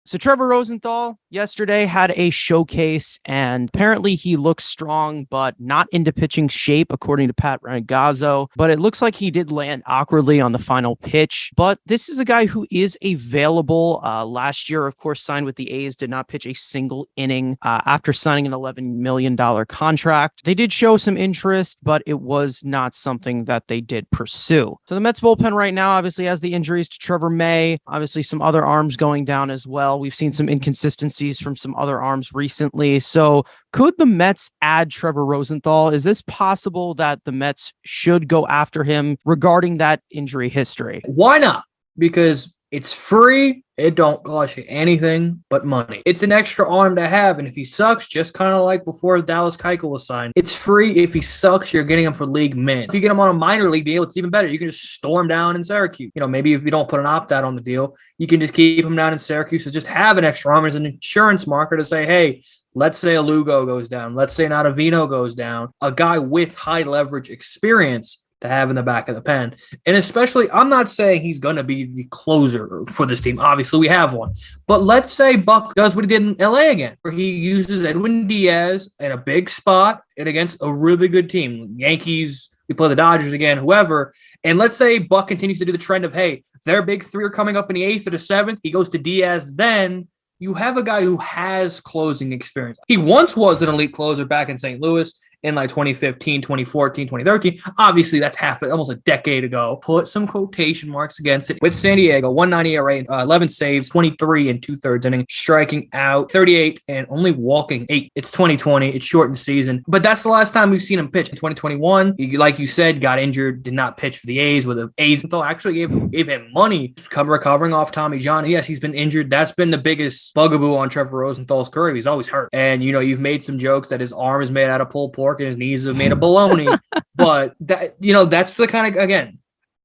So Trevor Rosenthal yesterday had a showcase, and apparently he looks strong, but not into pitching shape, according to Pat Rangazzo. But it looks like he did land awkwardly on the final pitch. But this is a guy who is available. Last year, of course, signed with the A's, did not pitch a single inning after signing an $11 million contract. They did show some interest, but it was not something that they did pursue. So the Mets bullpen right now obviously has the injuries to Trevor May, obviously some other arms going down as well. We've seen some inconsistencies from some other arms recently. So could the Mets add Trevor Rosenthal? Is this possible that the Mets should go after him regarding that injury history? Why not? Because it's free. It don't cost you anything but money. It's an extra arm to have, and if he sucks, just kind of like before Dallas Keuchel was signed, it's free. If he sucks, you're getting him for league min. If you get him on a minor league deal, it's even better. You can just storm down in Syracuse. Maybe if you don't put an opt-out on the deal, you can just keep him down in Syracuse and just have an extra arm as an insurance marker to say, hey, let's say a Lugo goes down. Let's say an Ottavino goes down. A guy with high leverage experience to have in the back of the pen. And especially, I'm not saying he's going to be the closer for this team. Obviously, we have one. But let's say Buck does what he did in LA again, where he uses Edwin Diaz in a big spot and against a really good team. Yankees, we play the Dodgers again, whoever. And let's say Buck continues to do the trend of, hey, their big three are coming up in the 8th or the 7th. He goes to Diaz then. You have a guy who has closing experience. He once was an elite closer back in St. Louis in like 2015, 2014, 2013. Obviously, that's almost a decade ago. Put some quotation marks against it. With San Diego, 190 ERA, 11 saves, 23 and 2/3 innings, striking out 38 and only walking 8. It's 2020. It's shortened season. But that's the last time we've seen him pitch. In 2021, he, like you said, got injured, did not pitch for the A's, with the A's actually gave him money recovering off Tommy John. Yes, he's been injured. That's been the biggest bugaboo on Trevor Rosenthal's career. He's always hurt. And, you've made some jokes that his arm is made out of pulled pork and his knees are made of bologna. But that's the kind of, again,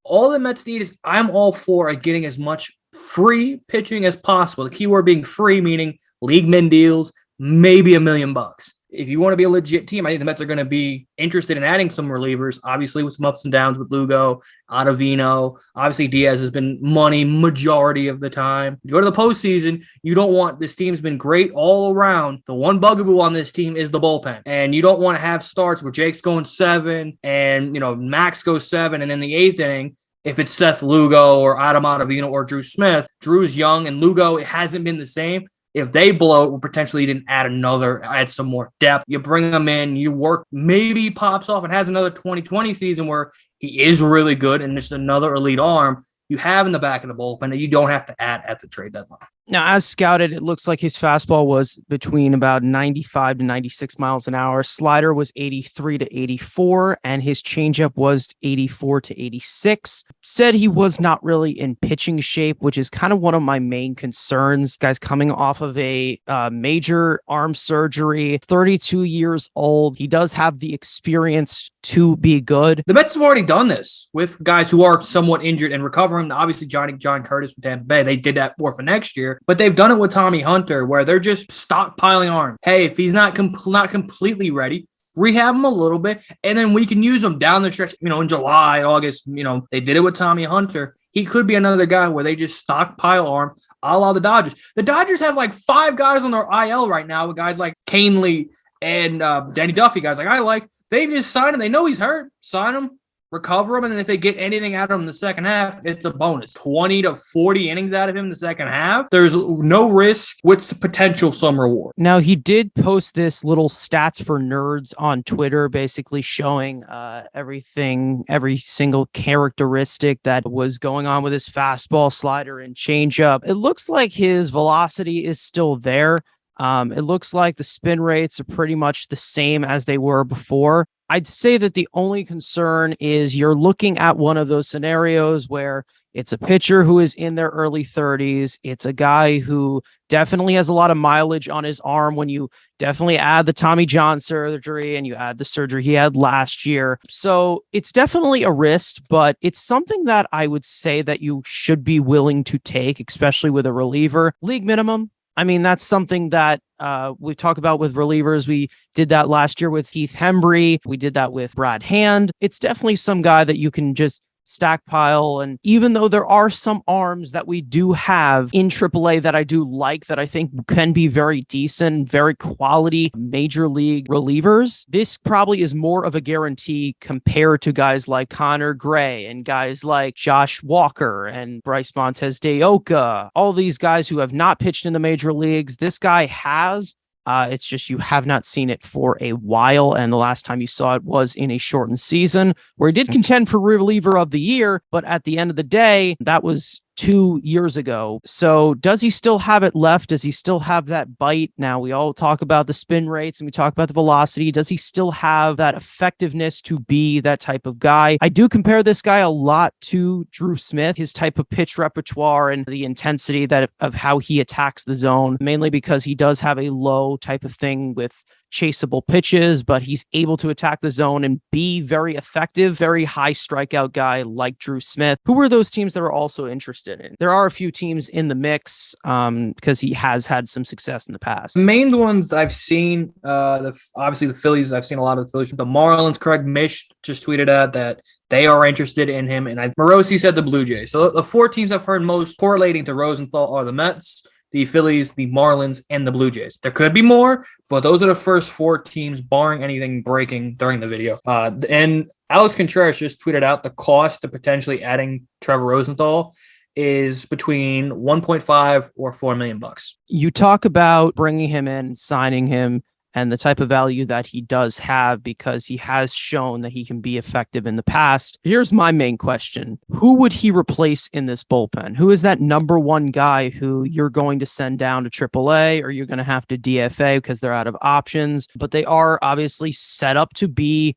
all the Mets need is, I'm all for getting as much free pitching as possible. The key word being free, meaning league min deals, maybe $1 million. If you want to be a legit team, I think the Mets are going to be interested in adding some relievers, obviously with some ups and downs with Lugo, Ottavino. Obviously, Diaz has been money majority of the time. You go to the postseason, you don't want, this team's been great all around. The one bugaboo on this team is the bullpen. And you don't want to have starts where Jake's going 7 and, Max goes 7, and then the 8th inning, if it's Seth Lugo or Adam Ottavino or Drew Smith, Drew's young and Lugo, it hasn't been the same. If they blow it, potentially you didn't add some more depth. You bring them in, you work, maybe he pops off and has another 2020 season where he is really good and just another elite arm you have in the back of the bullpen that you don't have to add at the trade deadline. Now, as scouted, it looks like his fastball was between about 95 to 96 miles an hour. Slider was 83 to 84, and his changeup was 84 to 86. Said he was not really in pitching shape, which is kind of one of my main concerns. Guy's coming off of a major arm surgery, 32 years old. He does have the experience to be good. The Mets have already done this with guys who are somewhat injured and recovering. Obviously, John Curtis with Tampa Bay, they did that for next year. But they've done it with Tommy Hunter, where they're just stockpiling arms. Hey, if he's not completely ready, rehab him a little bit, and then we can use him down the stretch, in July, August. They did it with Tommy Hunter. He could be another guy where they just stockpile arm, a la the Dodgers. The Dodgers have like 5 guys on their IL right now, with guys like Canely and Danny Duffy, guys they just sign him. They know he's hurt. Sign him, recover him, and then if they get anything out of him in the second half, it's a bonus. 20 to 40 innings out of him in the second half. There's no risk with potential some reward. Now, he did post this little stats for nerds on Twitter, basically showing everything, every single characteristic that was going on with his fastball, slider, and changeup. It looks like his velocity is still there. It looks like the spin rates are pretty much the same as they were before. I'd say that the only concern is you're looking at one of those scenarios where it's a pitcher who is in their early 30s. It's a guy who definitely has a lot of mileage on his arm when you definitely add the Tommy John surgery and you add the surgery he had last year. So it's definitely a risk, but it's something that I would say that you should be willing to take, especially with a reliever. League minimum. I mean, that's something that we talk about with relievers. We did that last year with Heath Hembry. We did that with Brad Hand. It's definitely some guy that you can just stack pile. And even though there are some arms that we do have in AAA that I do like, that I think can be very decent, very quality major league relievers, this probably is more of a guarantee compared to guys like Connor Gray and guys like Josh Walker and Bryce Montez de Oca, all these guys who have not pitched in the major leagues. This guy has. It's just you have not seen it for a while, and the last time you saw it was in a shortened season where he did contend for reliever of the year, but at the end of the day, that was 2 years ago. So does he still have it left? Does he still have that bite? Now, we all talk about the spin rates and we talk about the velocity. Does he still have that effectiveness to be that type of guy? I do compare this guy a lot to Drew Smith, his type of pitch repertoire and the intensity that of how he attacks the zone, mainly because he does have a low type of thing with chaseable pitches, but he's able to attack the zone and be very effective, very high strikeout guy like Drew Smith. Who were those teams that were also interested in? There are a few teams in the mix because he has had some success in the past. The main ones I've seen, obviously the Phillies, I've seen a lot of the Phillies. The Marlins, Craig Mish just tweeted out that they are interested in him, and Morosi said the Blue Jays. So the 4 teams I've heard most correlating to Rosenthal are the Mets, the Phillies, the Marlins, and the Blue Jays. There could be more, but those are the first 4 teams, barring anything breaking during the video. And Alex Contreras just tweeted out the cost of potentially adding Trevor Rosenthal is between 1.5 or $4 million. You talk about bringing him in, signing him, and the type of value that he does have because he has shown that he can be effective in the past. Here's my main question. Who would he replace in this bullpen? Who is that number one guy who you're going to send down to AAA or you're going to have to DFA because they're out of options? But they are obviously set up to be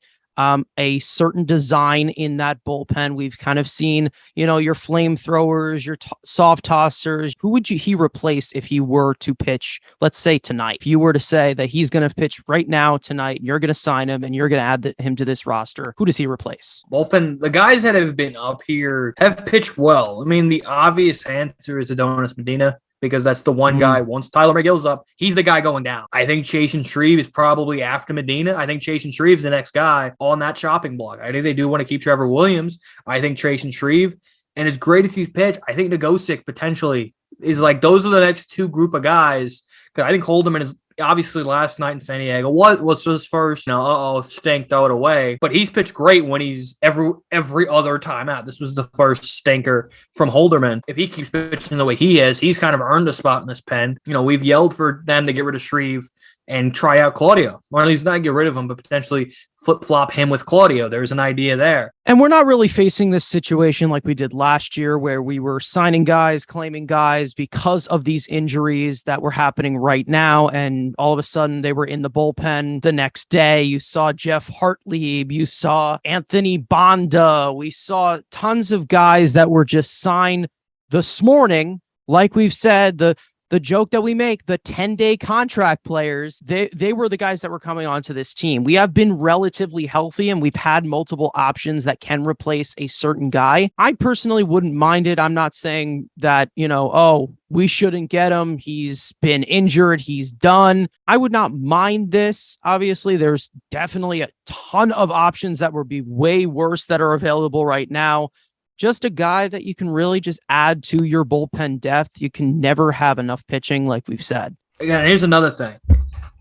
a certain design in that bullpen. We've kind of seen, your flamethrowers, your soft tossers. Who would he replace if he were to pitch, let's say tonight? If you were to say that he's going to pitch right now tonight, and you're going to sign him and you're going to add him to this roster, who does he replace? Bullpen, the guys that have been up here have pitched well. I mean, the obvious answer is Adonis Medina, because that's the one guy, once Tyler McGill's up, he's the guy going down. I think Jason Shreve is probably after Medina. I think Jason Shreve's the next guy on that chopping block. I think they do want to keep Trevor Williams. I think Jason Shreve, and as great as he's pitched, I think Nogosek potentially is like, those are the next 2 group of guys. Because I think Holderman is obviously last night in San Diego was his first, stink, throw it away. But he's pitched great when he's every other time out. This was the first stinker from Holderman. If he keeps pitching the way he is, he's kind of earned a spot in this pen. We've yelled for them to get rid of Shreve and try out Claudio. Or at least not get rid of him, but potentially flip-flop him with Claudio. There's an idea there. And we're not really facing this situation like we did last year where we were signing guys, claiming guys because of these injuries that were happening right now. And all of a sudden they were in the bullpen the next day. You saw Jeff Hartlieb. You saw Anthony Bonda. We saw tons of guys that were just signed this morning. Like we've said, the joke that we make, the 10-day contract players, they were the guys that were coming onto this team. We have been relatively healthy and we've had multiple options that can replace a certain guy. I personally wouldn't mind it. I'm not saying that, we shouldn't get him. He's been injured. He's done. I would not mind this. Obviously, there's definitely a ton of options that would be way worse that are available right now. Just a guy that you can really just add to your bullpen depth. You can never have enough pitching, like we've said. Again, here's another thing.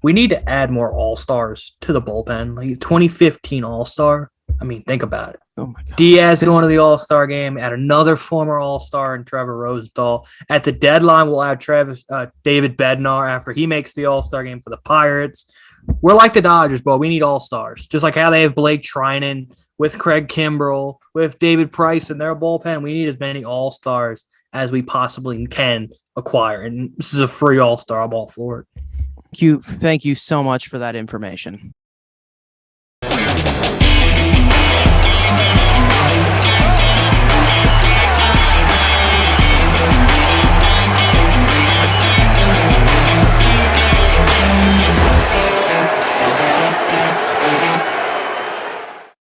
We need to add more all-stars to the bullpen. Like 2015 all-star. I mean, think about it. Oh my God. Diaz going to the all-star game. Add another former all-star in Trevor Rosenthal. At the deadline, we'll add David Bednar after he makes the all-star game for the Pirates. We're like the Dodgers, but we need all-stars. Just like how they have Blake Trinan with Craig Kimbrell, with David Price in their bullpen. We need as many all-stars as we possibly can acquire. And this is a free all-star. I'm all for it. Thank you so much for that information.